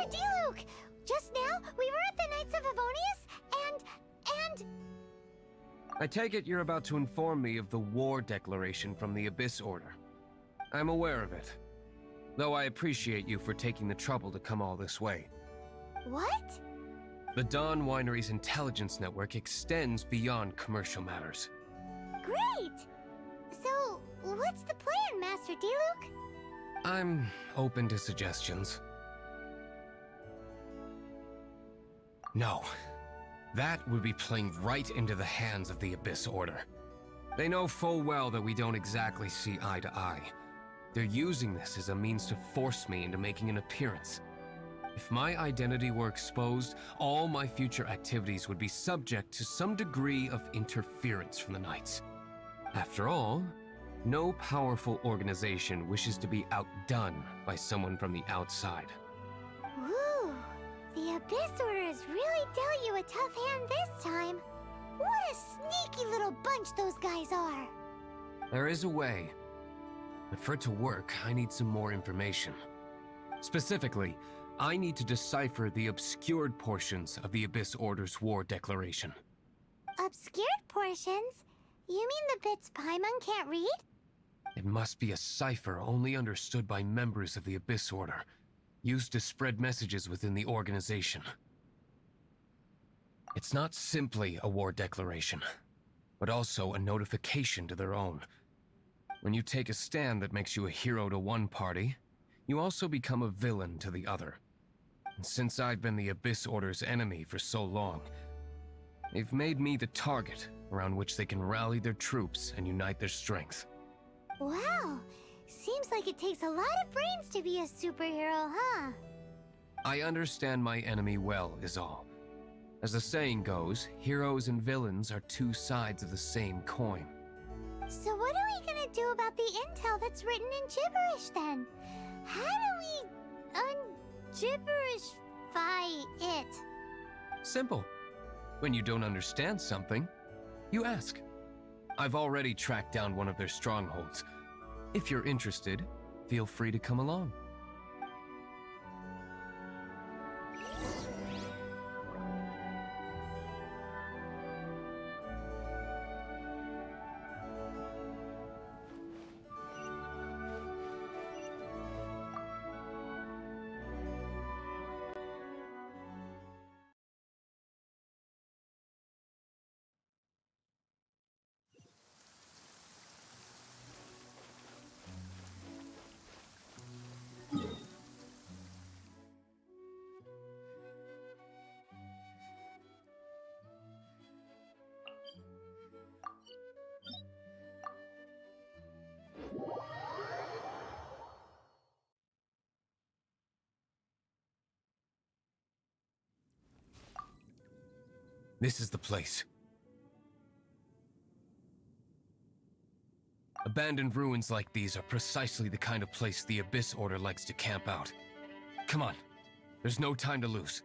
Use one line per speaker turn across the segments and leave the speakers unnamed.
Master Diluc! Just now, we were at the Knights of Avonius, and...
I take it you're about to inform me of the war declaration from the Abyss Order. I'm aware of it, though I appreciate you for taking the trouble to come all this way.
What?
The Dawn Winery's intelligence network extends beyond commercial matters.
Great! So, what's the plan, Master Diluc?
I'm open to suggestions. No. That would be playing right into the hands of the Abyss Order. They know full well that we don't exactly see eye to eye. They're using this as a means to force me into making an appearance. If my identity were exposed, all my future activities would be subject to some degree of interference from the Knights. After all, no powerful organization wishes to be outdone by someone from the outside.
Woo! The Abyss Order has really dealt you a tough hand this time. What a sneaky little bunch those guys are!
There is a way. But for it to work, I need some more information. Specifically, I need to decipher the obscured portions of the Abyss Order's war declaration.
Obscured portions? You mean the bits Paimon can't read?
It must be a cipher only understood by members of the Abyss Order, used to spread messages within the organization. It's not simply a war declaration, but also a notification to their own. When you take a stand that makes you a hero to one party, you also become a villain to the other. And since I've been the Abyss Order's enemy for so long, they've made me the target around which they can rally their troops and unite their strength.
Wow! Seems like it takes a lot of brains to be a superhero, huh?
I understand my enemy well, is all. As the saying goes, heroes and villains are two sides of the same coin.
So what are we gonna do about the intel that's written in gibberish then? How do we un-gibberishify it?
Simple. When you don't understand something, you ask. I've already tracked down one of their strongholds. If you're interested, feel free to come along. This is the place. Abandoned ruins like these are precisely the kind of place the Abyss Order likes to camp out. Come on, there's no time to lose.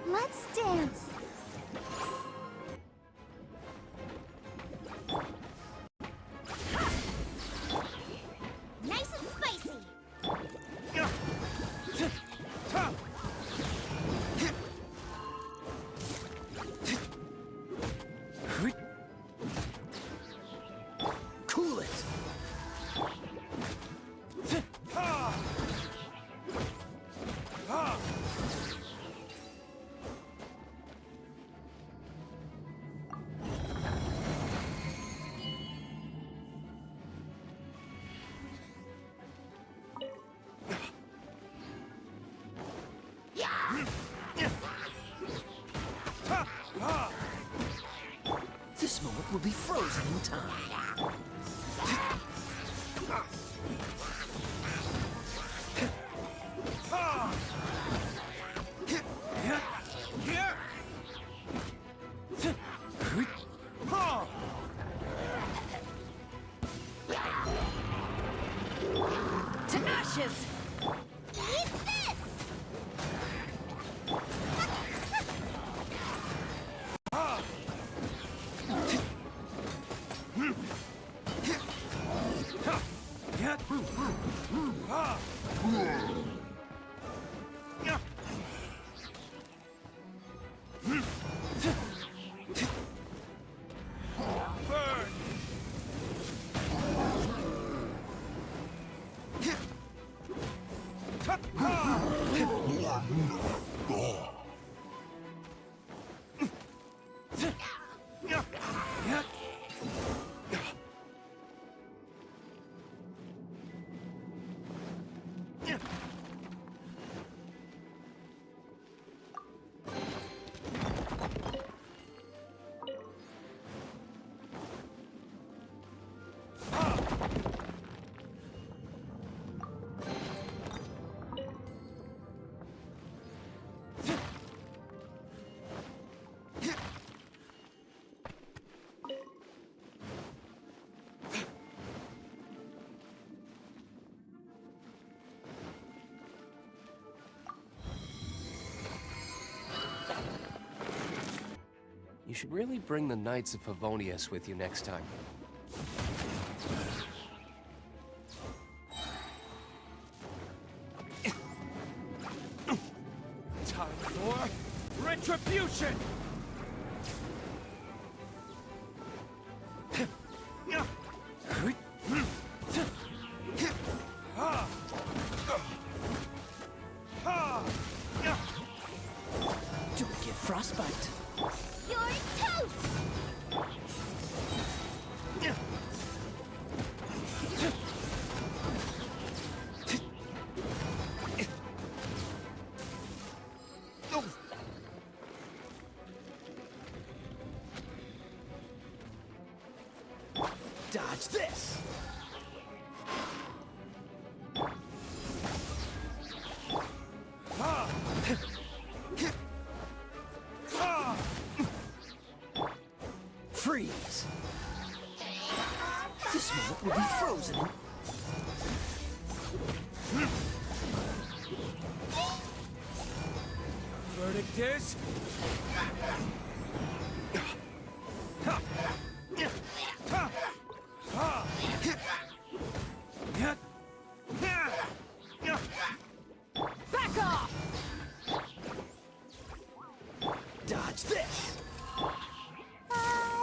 Let's dance. Nice and spicy.
Cool it. This moment will be frozen in time.
To ashes! Eat this!
You should really bring the Knights of Favonius with you next time. Time for retribution! Don't get frostbite.
You're toast!
Dodge this! Freeze! This moment will be frozen. Verdict is...
Back off!
Dodge this!
La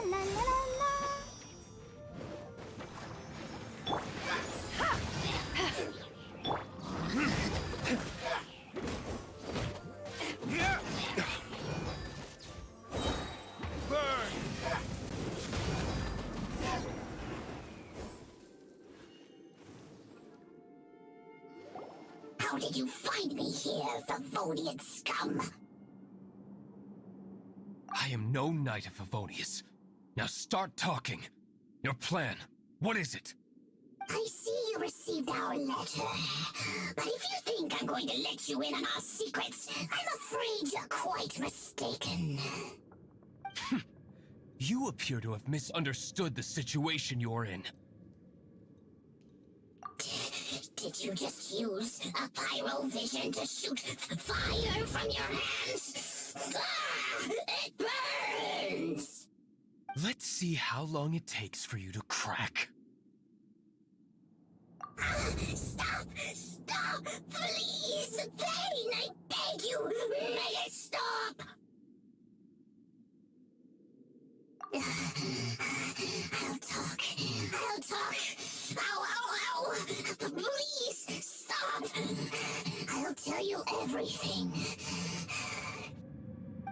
la la la.
How did you find me here, Favonian scum?
I am no Knight of Favonius. Now start talking. Your plan, what is it?
I see you received our letter. But if you think I'm going to let you in on our secrets, I'm afraid you're quite mistaken.
You appear to have misunderstood the situation you're in.
Did you just use a pyro vision to shoot fire from your hands? Ah, it burns!
Let's see how long it takes for you to crack.
Stop! Stop! Please! Pain! I beg you! Make it stop! I'll talk. I'll talk. Ow, ow, ow! Please, stop! I'll tell you everything.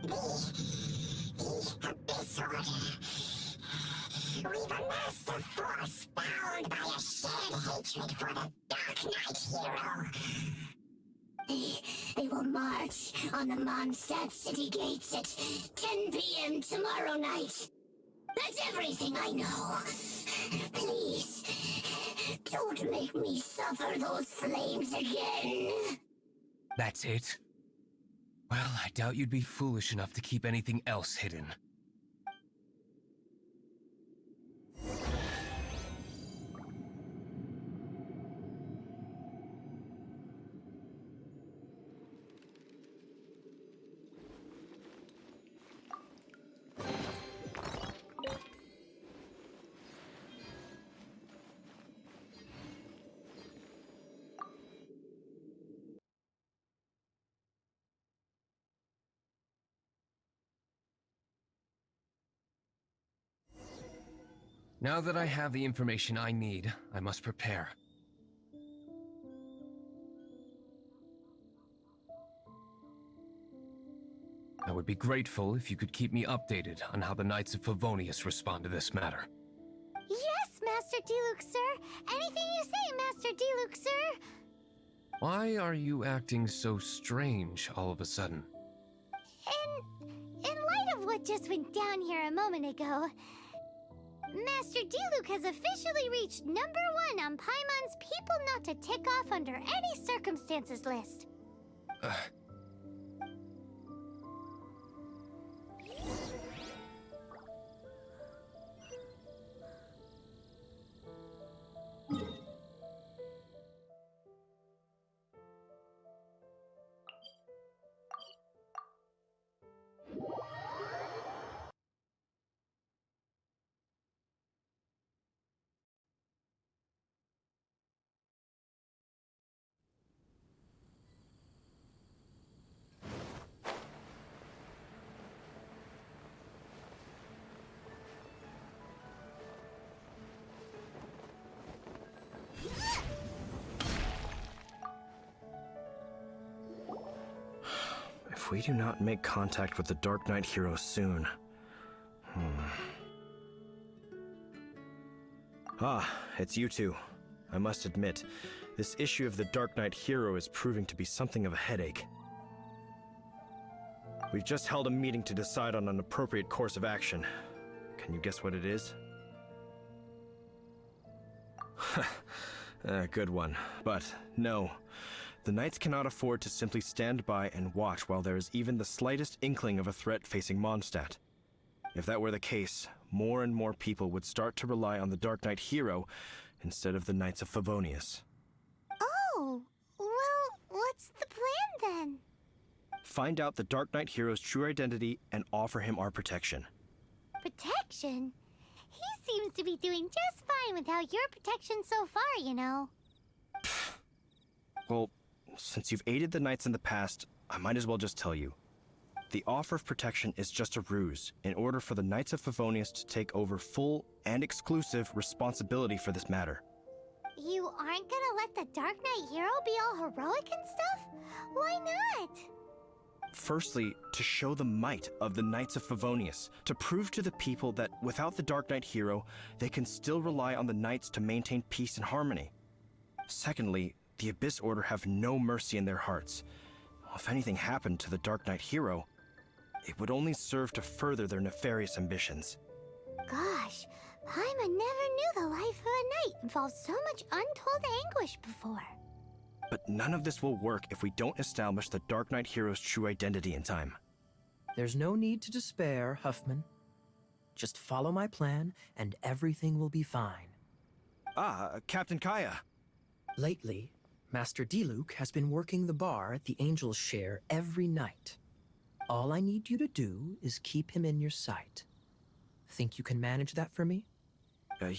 The Abyss Order. We've amassed a force bound by a shared hatred for the Darknight hero. They will march on the Mondstadt city gates at 10 p.m. tomorrow night. That's everything I know. Please, don't make me suffer those flames again.
That's it? Well, I doubt you'd be foolish enough to keep anything else hidden. Now that I have the information I need, I must prepare. I would be grateful if you could keep me updated on how the Knights of Favonius respond to this matter.
Yes, Master Diluc, sir. Anything you say, Master Diluc, sir.
Why are you acting so strange all of a sudden?
In light of what just went down here a moment ago, Master Diluc has officially reached #1 on Paimon's people not to tick off under any circumstances list.
If we do not make contact with the Darknight hero soon... Ah, it's you two. I must admit, this issue of the Darknight hero is proving to be something of a headache. We've just held a meeting to decide on an appropriate course of action. Can you guess what it is? Good one. But no. The Knights cannot afford to simply stand by and watch while there is even the slightest inkling of a threat facing Mondstadt. If that were the case, more and more people would start to rely on the Darknight hero instead of the Knights of Favonius.
Oh, well, what's the plan then?
Find out the Darknight hero's true identity and offer him our protection.
Protection? He seems to be doing just fine without your protection so far, you know.
Well, since you've aided the Knights in the past, I might as well just tell you. The offer of protection is just a ruse in order for the Knights of Favonius to take over full and exclusive responsibility for this matter.
You aren't gonna let the Dark Knight hero be all heroic and stuff? Why not?
Firstly, to show the might of the Knights of Favonius, to prove to the people that without the Dark Knight hero, they can still rely on the Knights to maintain peace and harmony. Secondly, the Abyss Order have no mercy in their hearts. If anything happened to the Dark Knight hero, it would only serve to further their nefarious ambitions.
Gosh, Paimon never knew the life of a knight involved so much untold anguish before.
But none of this will work if we don't establish the Dark Knight hero's true identity in time.
There's no need to despair, Huffman. Just follow my plan, and everything will be fine.
Ah, Captain Kaya.
Lately, Master Diluc has been working the bar at the Angel's Share every night. All I need you to do is keep him in your sight. Think you can manage that for me?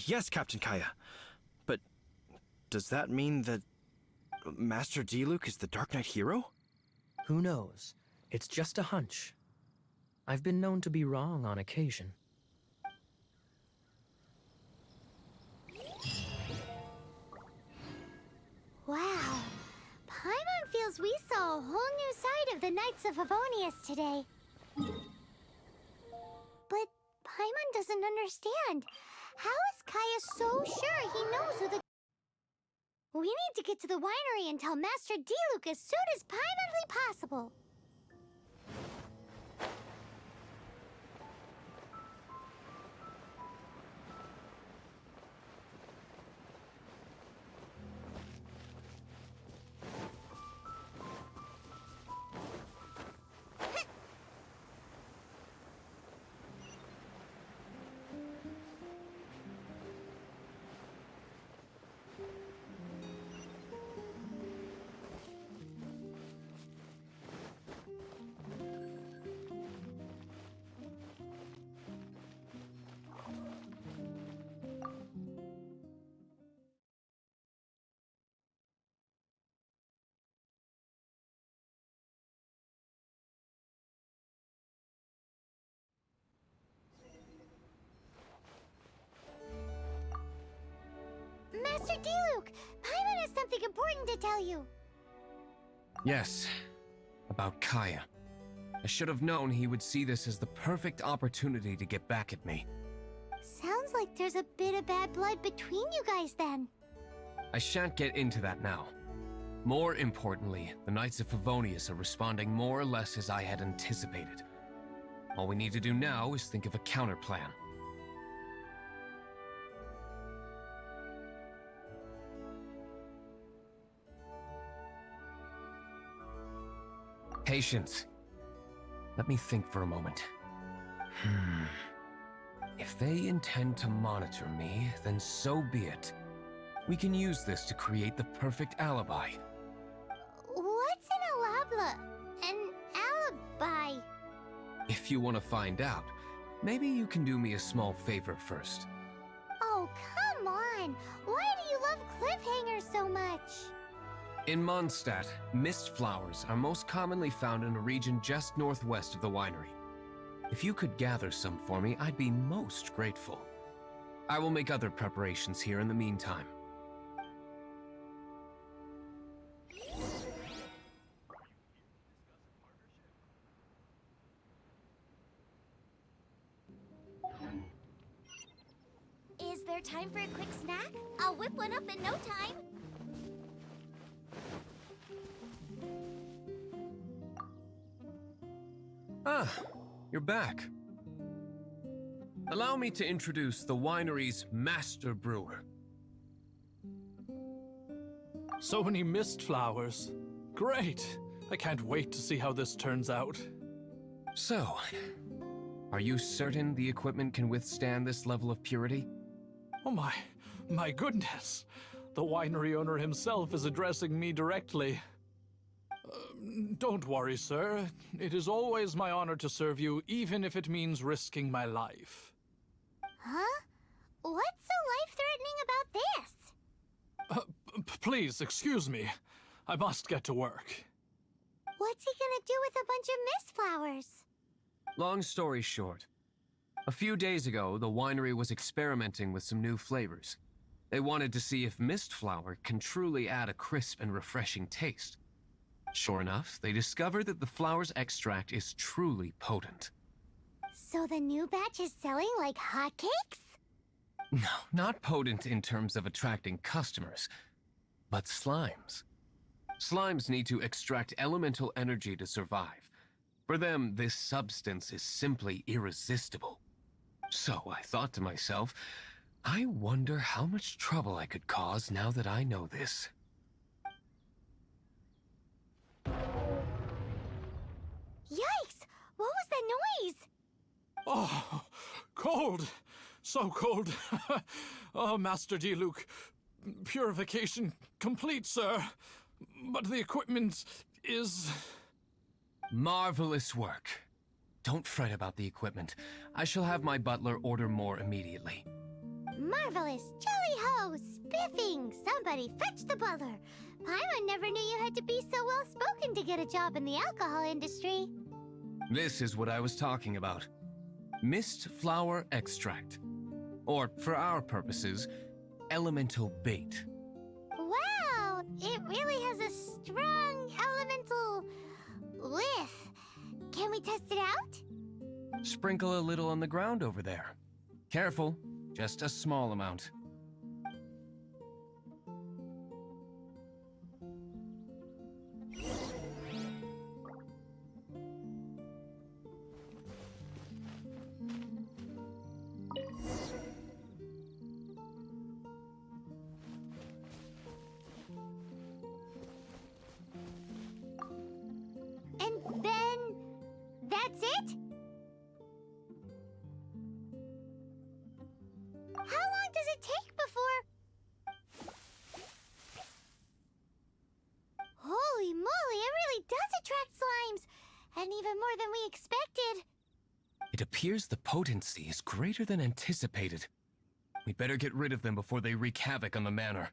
Yes, Captain Kaya. But does that mean that Master Diluc is the Darknight hero?
Who knows? It's just a hunch. I've been known to be wrong on occasion.
Wow. Paimon feels we saw a whole new side of the Knights of Favonius today. But Paimon doesn't understand. How is Kaya so sure he knows who the... We need to get to the winery and tell Master Diluc as soon as Paimonly possible. Master Diluc, Paimon has something important to tell you.
Yes, about Kaya. I should have known he would see this as the perfect opportunity to get back at me.
Sounds like there's a bit of bad blood between you guys then.
I shan't get into that now. More importantly, the Knights of Favonius are responding more or less as I had anticipated. All we need to do now is think of a counterplan. Patience. Let me think for a moment. If they intend to monitor me, then so be it. We can use this to create the perfect alibi.
What's an alabla? An alibi?
If you want to find out, maybe you can do me a small favor first.
Oh, come on! Why do you love cliffhangers so much?
In Mondstadt, mist flowers are most commonly found in a region just northwest of the winery. If you could gather some for me, I'd be most grateful. I will make other preparations here in the meantime.
Is there time for a quick snack? I'll whip one up in no time.
Ah, you're back. Allow me to introduce the winery's master brewer.
So many mist flowers. Great! I can't wait to see how this turns out.
So, are you certain the equipment can withstand this level of purity?
Oh my goodness! The winery owner himself is addressing me directly. Don't worry, sir. It is always my honor to serve you, even if it means risking my life.
Huh? What's so life-threatening about this?
Please, excuse me. I must get to work.
What's he gonna do with a bunch of mist flowers?
Long story short, a few days ago, the winery was experimenting with some new flavors. They wanted to see if mist flower can truly add a crisp and refreshing taste. Sure enough, they discovered that the flower's extract is truly potent.
So the new batch is selling like hotcakes?
No, not potent in terms of attracting customers, but slimes. Slimes need to extract elemental energy to survive. For them, this substance is simply irresistible. So I thought to myself, I wonder how much trouble I could cause now that I know this.
Yikes! What was that noise?
Oh, cold! So cold! Oh, Master Diluc. Purification complete, sir. But the equipment is...
Marvelous work. Don't fret about the equipment. I shall have my butler order more immediately.
Marvelous! Jolly ho! Spiffing! Somebody fetch the butler! Paimon never knew you had to be so well-spoken to get a job in the alcohol industry.
This is what I was talking about. Mist flower extract. Or, for our purposes, elemental bait.
Wow! It really has a strong elemental whiff. Can we test it out?
Sprinkle a little on the ground over there. Careful, just a small amount.
And then... that's it? How long does it take before... Holy moly, it really does attract slimes! And even more than we expected.
It appears the potency is greater than anticipated. We better get rid of them before they wreak havoc on the manor.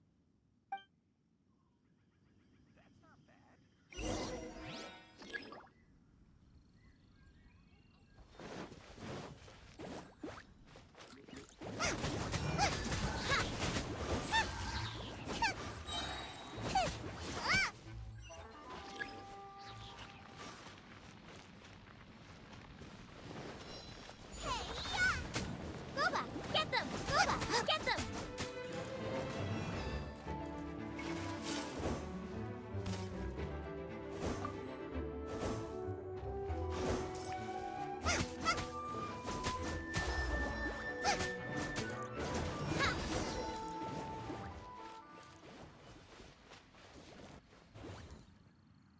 Gooba, get them! Gooba, get them!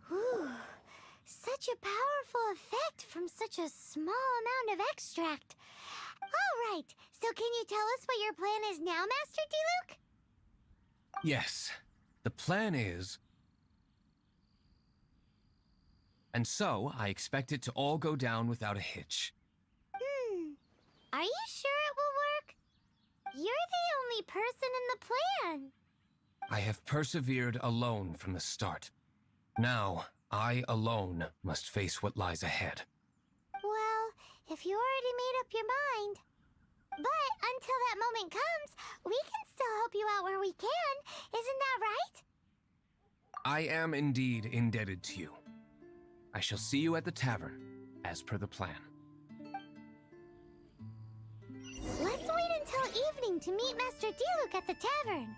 Whew. Such a powerful effect from such a small amount of extract. All right, so can you tell us what your plan is now, Master Diluc?
Yes, the plan is... And so, I expect it to all go down without a hitch.
Are you sure it will work? You're the only person in the plan.
I have persevered alone from the start. Now, I alone must face what lies ahead.
Well, if you already made up your mind. But until that moment comes, we can still help you out where we can. Isn't that right?
I am indeed indebted to you. I shall see you at the tavern, as per the plan.
Let's wait until evening to meet Master Diluc at the tavern.